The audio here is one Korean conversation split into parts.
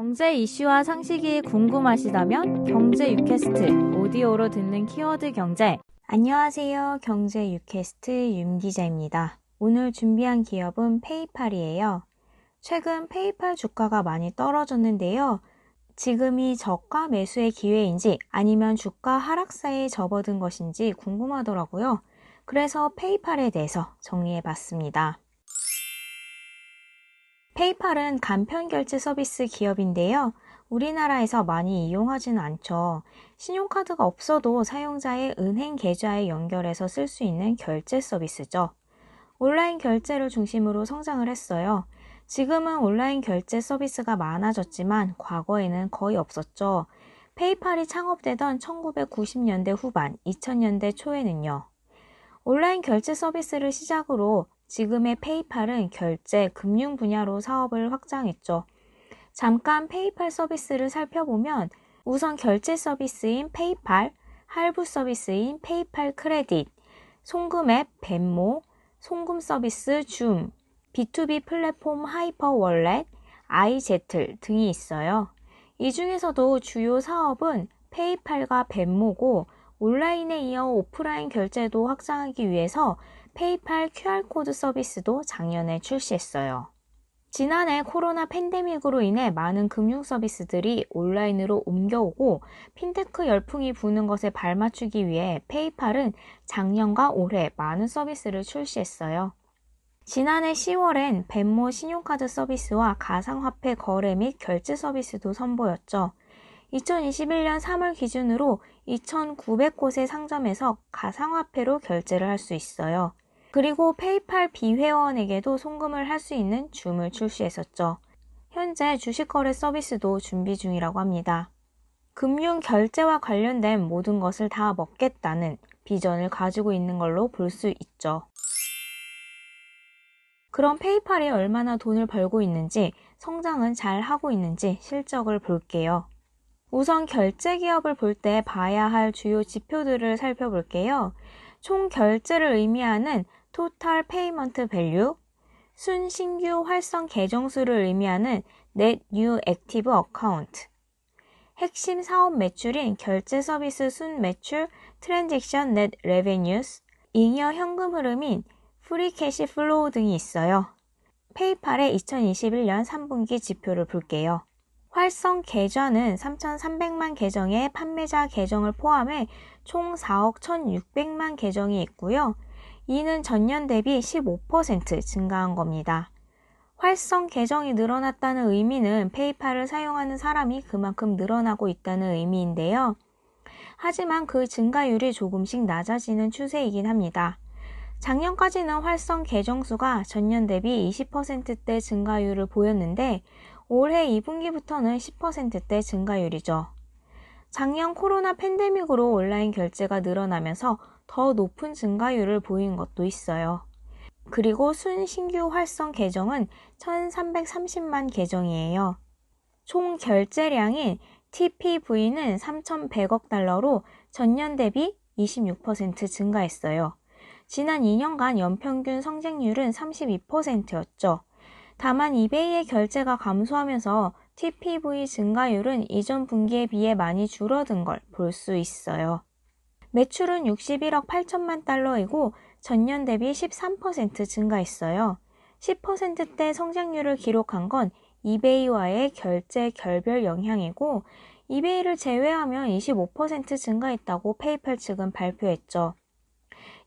경제 이슈와 상식이 궁금하시다면 경제 유캐스트 오디오로 듣는 키워드 경제. 안녕하세요. 경제 유캐스트 윤 기자입니다. 오늘 준비한 기업은 페이팔이에요. 최근 페이팔 주가가 많이 떨어졌는데요. 지금이 저가 매수의 기회인지 아니면 주가 하락세에 접어든 것인지 궁금하더라고요. 그래서 페이팔에 대해서 정리해봤습니다. 페이팔은 간편결제 서비스 기업인데요. 우리나라에서 많이 이용하지는 않죠. 신용카드가 없어도 사용자의 은행 계좌에 연결해서 쓸 수 있는 결제 서비스죠. 온라인 결제를 중심으로 성장을 했어요. 지금은 온라인 결제 서비스가 많아졌지만 과거에는 거의 없었죠. 페이팔이 창업되던 1990년대 후반, 2000년대 초에는요. 온라인 결제 서비스를 시작으로 지금의 페이팔은 결제, 금융 분야로 사업을 확장했죠. 잠깐 페이팔 서비스를 살펴보면 우선 결제 서비스인 페이팔, 할부 서비스인 페이팔 크레딧, 송금 앱 벤모, 송금 서비스 줌, B2B 플랫폼 하이퍼 월렛, 아이제틀 등이 있어요. 이 중에서도 주요 사업은 페이팔과 벤모고 온라인에 이어 오프라인 결제도 확장하기 위해서 페이팔 QR코드 서비스도 작년에 출시했어요. 지난해 코로나 팬데믹으로 인해 많은 금융 서비스들이 온라인으로 옮겨오고 핀테크 열풍이 부는 것에 발맞추기 위해 페이팔은 작년과 올해 많은 서비스를 출시했어요. 지난해 10월엔 벤모 신용카드 서비스와 가상화폐 거래 및 결제 서비스도 선보였죠. 2021년 3월 기준으로 2,900곳의 상점에서 가상화폐로 결제를 할 수 있어요. 그리고 페이팔 비회원에게도 송금을 할 수 있는 줌을 출시했었죠. 현재 주식거래 서비스도 준비 중이라고 합니다. 금융 결제와 관련된 모든 것을 다 먹겠다는 비전을 가지고 있는 걸로 볼 수 있죠. 그럼 페이팔이 얼마나 돈을 벌고 있는지, 성장은 잘 하고 있는지 실적을 볼게요. 우선 결제 기업을 볼 때 봐야 할 주요 지표들을 살펴볼게요. 총 결제를 의미하는 Total Payment Value, 순신규 활성 계정 수를 의미하는 Net New Active Account, 핵심 사업 매출인 결제 서비스 순매출 Transaction Net Revenues, 잉여 현금 흐름인 Free Cash Flow 등이 있어요. 페이팔의 2021년 3분기 지표를 볼게요. 활성 계좌는 3,300만 계정의 판매자 계정을 포함해 총 4억 1,600만 계정이 있고요. 이는 전년 대비 15% 증가한 겁니다. 활성 계정이 늘어났다는 의미는 페이팔을 사용하는 사람이 그만큼 늘어나고 있다는 의미인데요. 하지만 그 증가율이 조금씩 낮아지는 추세이긴 합니다. 작년까지는 활성 계정 수가 전년 대비 20%대 증가율을 보였는데 올해 2분기부터는 10%대 증가율이죠. 작년 코로나 팬데믹으로 온라인 결제가 늘어나면서 더 높은 증가율을 보인 것도 있어요. 그리고 순신규 활성 계정은 1,330만 계정이에요. 총 결제량인 TPV는 3,100억 달러로 전년 대비 26% 증가했어요. 지난 2년간 연평균 성장률은 32%였죠. 다만 이베이의 결제가 감소하면서 TPV 증가율은 이전 분기에 비해 많이 줄어든 걸 볼 수 있어요. 매출은 61억 8천만 달러이고 전년 대비 13% 증가했어요. 10%대 성장률을 기록한 건 이베이와의 결제 결별 영향이고 이베이를 제외하면 25% 증가했다고 페이팔 측은 발표했죠.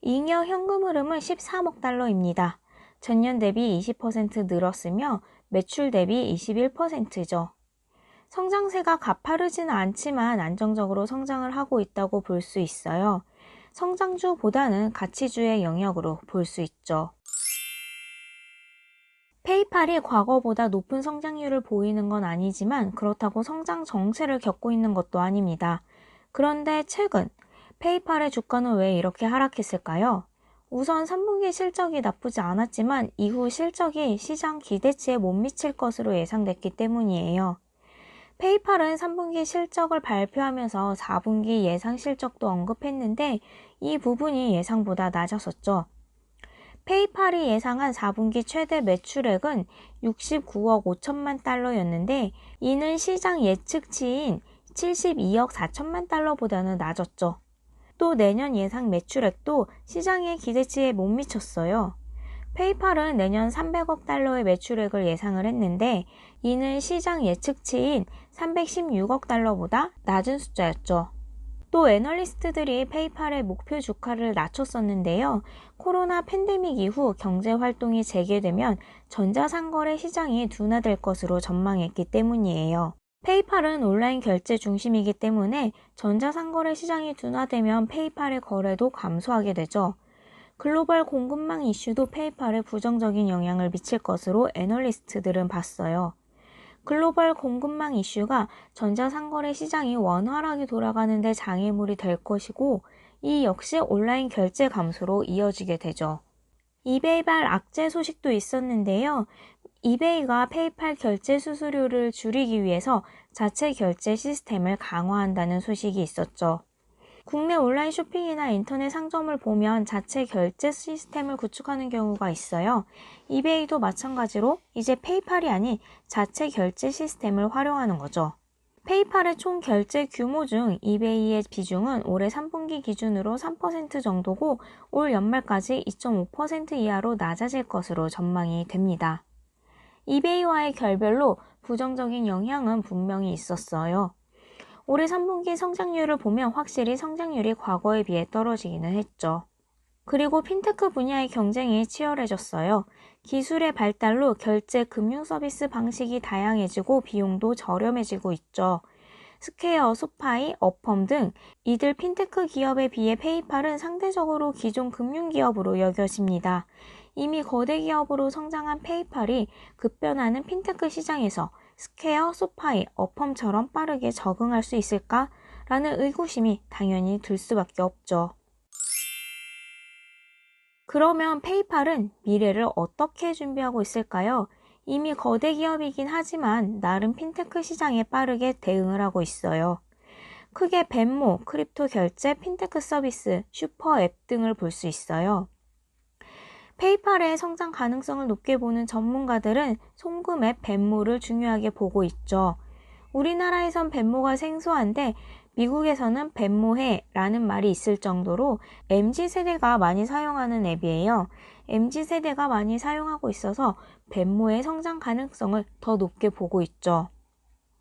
잉여 현금 흐름은 13억 달러입니다. 전년 대비 20% 늘었으며 매출 대비 21%죠. 성장세가 가파르지는 않지만 안정적으로 성장을 하고 있다고 볼 수 있어요. 성장주보다는 가치주의 영역으로 볼 수 있죠. 페이팔이 과거보다 높은 성장률을 보이는 건 아니지만 그렇다고 성장 정체를 겪고 있는 것도 아닙니다. 그런데 최근 페이팔의 주가는 왜 이렇게 하락했을까요? 우선 3분기 실적이 나쁘지 않았지만 이후 실적이 시장 기대치에 못 미칠 것으로 예상됐기 때문이에요. 페이팔은 3분기 실적을 발표하면서 4분기 예상 실적도 언급했는데 이 부분이 예상보다 낮았었죠. 페이팔이 예상한 4분기 최대 매출액은 69억 5천만 달러였는데 이는 시장 예측치인 72억 4천만 달러보다는 낮았죠. 또 내년 예상 매출액도 시장의 기대치에 못 미쳤어요. 페이팔은 내년 300억 달러의 매출액을 예상을 했는데 이는 시장 예측치인 316억 달러보다 낮은 숫자였죠. 또 애널리스트들이 페이팔의 목표 주가를 낮췄었는데요. 코로나 팬데믹 이후 경제 활동이 재개되면 전자상거래 시장이 둔화될 것으로 전망했기 때문이에요. 페이팔은 온라인 결제 중심이기 때문에 전자상거래 시장이 둔화되면 페이팔의 거래도 감소하게 되죠. 글로벌 공급망 이슈도 페이팔에 부정적인 영향을 미칠 것으로 애널리스트들은 봤어요. 글로벌 공급망 이슈가 전자상거래 시장이 원활하게 돌아가는 데 장애물이 될 것이고 이 역시 온라인 결제 감소로 이어지게 되죠. 이베이발 악재 소식도 있었는데요. 이베이가 페이팔 결제 수수료를 줄이기 위해서 자체 결제 시스템을 강화한다는 소식이 있었죠. 국내 온라인 쇼핑이나 인터넷 상점을 보면 자체 결제 시스템을 구축하는 경우가 있어요. 이베이도 마찬가지로 이제 페이팔이 아닌 자체 결제 시스템을 활용하는 거죠. 페이팔의 총 결제 규모 중 이베이의 비중은 올해 3분기 기준으로 3% 정도고 올 연말까지 2.5% 이하로 낮아질 것으로 전망이 됩니다. 이베이와의 결별로 부정적인 영향은 분명히 있었어요. 올해 3분기 성장률을 보면 확실히 성장률이 과거에 비해 떨어지기는 했죠. 그리고 핀테크 분야의 경쟁이 치열해졌어요. 기술의 발달로 결제 금융 서비스 방식이 다양해지고 비용도 저렴해지고 있죠. 스퀘어, 소파이, 어펌 등 이들 핀테크 기업에 비해 페이팔은 상대적으로 기존 금융 기업으로 여겨집니다. 이미 거대 기업으로 성장한 페이팔이 급변하는 핀테크 시장에서 스퀘어, 소파이, 어펌처럼 빠르게 적응할 수 있을까라는 의구심이 당연히 들 수밖에 없죠. 그러면 페이팔은 미래를 어떻게 준비하고 있을까요? 이미 거대 기업이긴 하지만 나름 핀테크 시장에 빠르게 대응을 하고 있어요. 크게 벤모, 크립토 결제, 핀테크 서비스, 슈퍼앱 등을 볼 수 있어요. 페이팔의 성장 가능성을 높게 보는 전문가들은 송금앱 벤모를 중요하게 보고 있죠. 우리나라에선 벤모가 생소한데 미국에서는 벤모해라는 말이 있을 정도로 MZ세대가 많이 사용하는 앱이에요. MZ세대가 많이 사용하고 있어서 벤모의 성장 가능성을 더 높게 보고 있죠.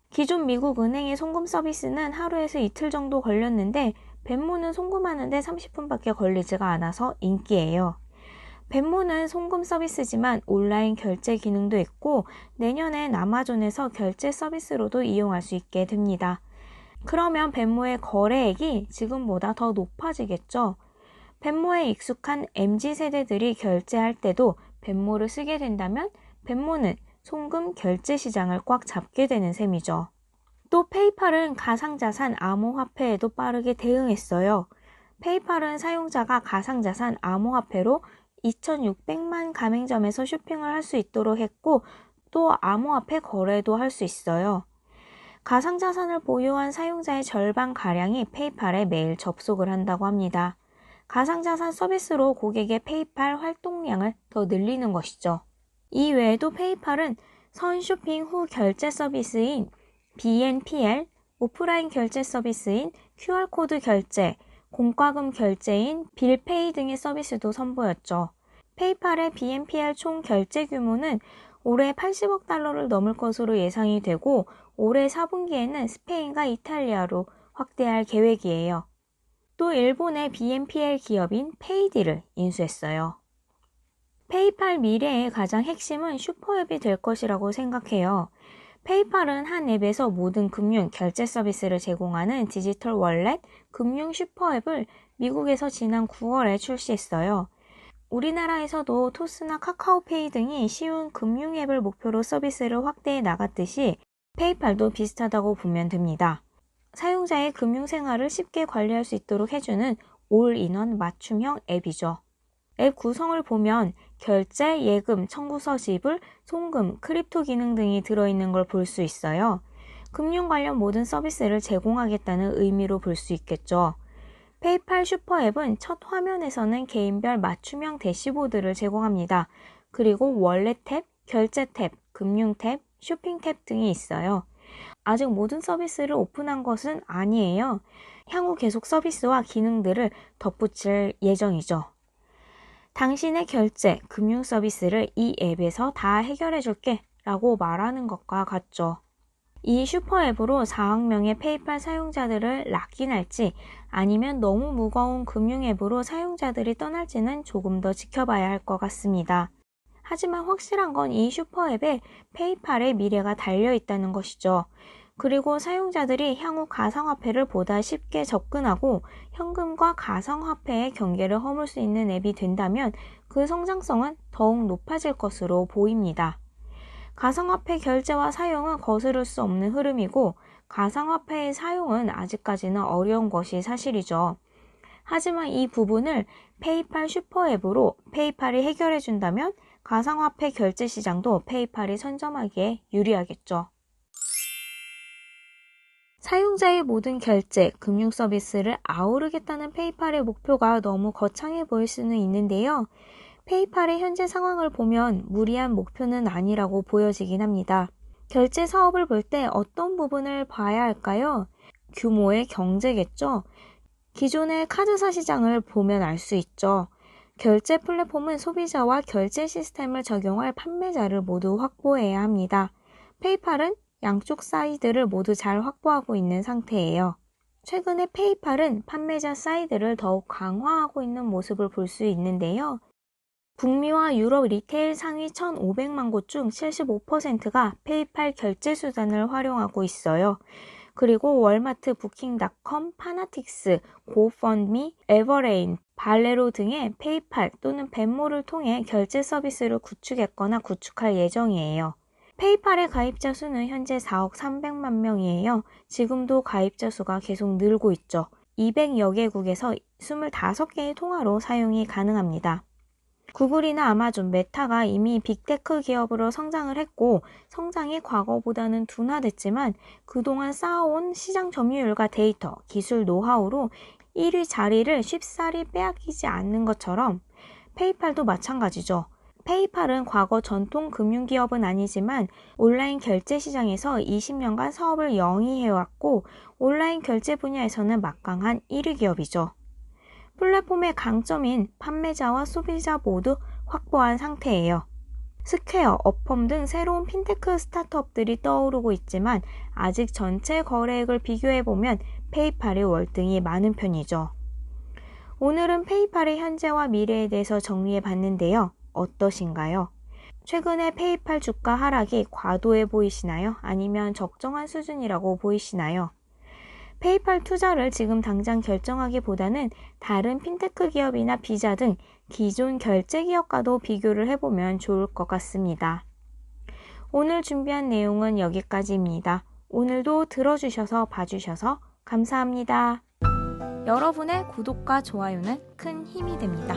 기존 미국 은행의 송금 서비스는 하루에서 이틀 정도 걸렸는데 벤모는 송금하는데 30분밖에 걸리지가 않아서 인기예요. 벤모는 송금 서비스지만 온라인 결제 기능도 있고 내년엔 아마존에서 결제 서비스로도 이용할 수 있게 됩니다. 그러면 벤모의 거래액이 지금보다 더 높아지겠죠. 벤모에 익숙한 MZ세대들이 결제할 때도 벤모를 쓰게 된다면 벤모는 송금 결제 시장을 꽉 잡게 되는 셈이죠. 또 페이팔은 가상자산 암호화폐에도 빠르게 대응했어요. 페이팔은 사용자가 가상자산 암호화폐로 2,600만 가맹점에서 쇼핑을 할 수 있도록 했고 또 암호화폐 거래도 할 수 있어요. 가상자산을 보유한 사용자의 절반가량이 페이팔에 매일 접속을 한다고 합니다. 가상자산 서비스로 고객의 페이팔 활동량을 더 늘리는 것이죠. 이 외에도 페이팔은 선쇼핑 후 결제 서비스인 BNPL, 오프라인 결제 서비스인 QR코드 결제, 공과금 결제인 빌페이 등의 서비스도 선보였죠. 페이팔의 BNPL 총 결제 규모는 올해 80억 달러를 넘을 것으로 예상이 되고 올해 4분기에는 스페인과 이탈리아로 확대할 계획이에요. 또 일본의 BNPL 기업인 페이디를 인수했어요. 페이팔 미래의 가장 핵심은 슈퍼앱이 될 것이라고 생각해요. 페이팔은 한 앱에서 모든 금융, 결제 서비스를 제공하는 디지털 월렛, 금융 슈퍼앱을 미국에서 지난 9월에 출시했어요. 우리나라에서도 토스나 카카오페이 등이 쉬운 금융 앱을 목표로 서비스를 확대해 나갔듯이 페이팔도 비슷하다고 보면 됩니다. 사용자의 금융 생활을 쉽게 관리할 수 있도록 해주는 올인원 맞춤형 앱이죠. 앱 구성을 보면 결제, 예금, 청구서 지불, 송금, 크립토 기능 등이 들어있는 걸 볼 수 있어요. 금융 관련 모든 서비스를 제공하겠다는 의미로 볼 수 있겠죠. 페이팔 슈퍼앱은 첫 화면에서는 개인별 맞춤형 대시보드를 제공합니다. 그리고 월렛 탭, 결제 탭, 금융 탭, 쇼핑 탭 등이 있어요. 아직 모든 서비스를 오픈한 것은 아니에요. 향후 계속 서비스와 기능들을 덧붙일 예정이죠. 당신의 결제, 금융 서비스를 이 앱에서 다 해결해 줄게 라고 말하는 것과 같죠. 이 슈퍼앱으로 4억 명의 페이팔 사용자들을 락인할지 아니면 너무 무거운 금융앱으로 사용자들이 떠날지는 조금 더 지켜봐야 할 것 같습니다. 하지만 확실한 건 이 슈퍼앱에 페이팔의 미래가 달려있다는 것이죠. 그리고 사용자들이 향후 가상화폐를 보다 쉽게 접근하고 현금과 가상화폐의 경계를 허물 수 있는 앱이 된다면 그 성장성은 더욱 높아질 것으로 보입니다. 가상화폐 결제와 사용은 거스를 수 없는 흐름이고 가상화폐의 사용은 아직까지는 어려운 것이 사실이죠. 하지만 이 부분을 페이팔 슈퍼앱으로 페이팔이 해결해준다면 가상화폐 결제 시장도 페이팔이 선점하기에 유리하겠죠. 사용자의 모든 결제, 금융 서비스를 아우르겠다는 페이팔의 목표가 너무 거창해 보일 수는 있는데요. 페이팔의 현재 상황을 보면 무리한 목표는 아니라고 보여지긴 합니다. 결제 사업을 볼 때 어떤 부분을 봐야 할까요? 규모의 경제겠죠. 기존의 카드사 시장을 보면 알 수 있죠. 결제 플랫폼은 소비자와 결제 시스템을 적용할 판매자를 모두 확보해야 합니다. 페이팔은 양쪽 사이드를 모두 잘 확보하고 있는 상태예요. 최근에 페이팔은 판매자 사이드를 더욱 강화하고 있는 모습을 볼 수 있는데요. 북미와 유럽 리테일 상위 1,500만 곳 중 75%가 페이팔 결제 수단을 활용하고 있어요. 그리고 월마트, 부킹닷컴, 파나틱스, 고펀미, 에버레인, 발레로 등의 페이팔 또는 벤모를 통해 결제 서비스를 구축했거나 구축할 예정이에요. 페이팔의 가입자 수는 현재 4억 300만 명이에요. 지금도 가입자 수가 계속 늘고 있죠. 200여 개국에서 25개의 통화로 사용이 가능합니다. 구글이나 아마존, 메타가 이미 빅테크 기업으로 성장을 했고 성장이 과거보다는 둔화됐지만 그동안 쌓아온 시장 점유율과 데이터, 기술 노하우로 1위 자리를 쉽사리 빼앗기지 않는 것처럼 페이팔도 마찬가지죠. 페이팔은 과거 전통 금융기업은 아니지만 온라인 결제 시장에서 20년간 사업을 영위해왔고 온라인 결제 분야에서는 막강한 1위 기업이죠. 플랫폼의 강점인 판매자와 소비자 모두 확보한 상태예요. 스퀘어, 어펌 등 새로운 핀테크 스타트업들이 떠오르고 있지만 아직 전체 거래액을 비교해보면 페이팔이 월등히 많은 편이죠. 오늘은 페이팔의 현재와 미래에 대해서 정리해봤는데요. 어떠신가요? 최근에 페이팔 주가 하락이 과도해 보이시나요? 아니면 적정한 수준이라고 보이시나요? 페이팔 투자를 지금 당장 결정하기보다는 다른 핀테크 기업이나 비자 등 기존 결제 기업과도 비교를 해보면 좋을 것 같습니다. 오늘 준비한 내용은 여기까지입니다. 오늘도 들어주셔서 봐주셔서 감사합니다. 여러분의 구독과 좋아요는 큰 힘이 됩니다.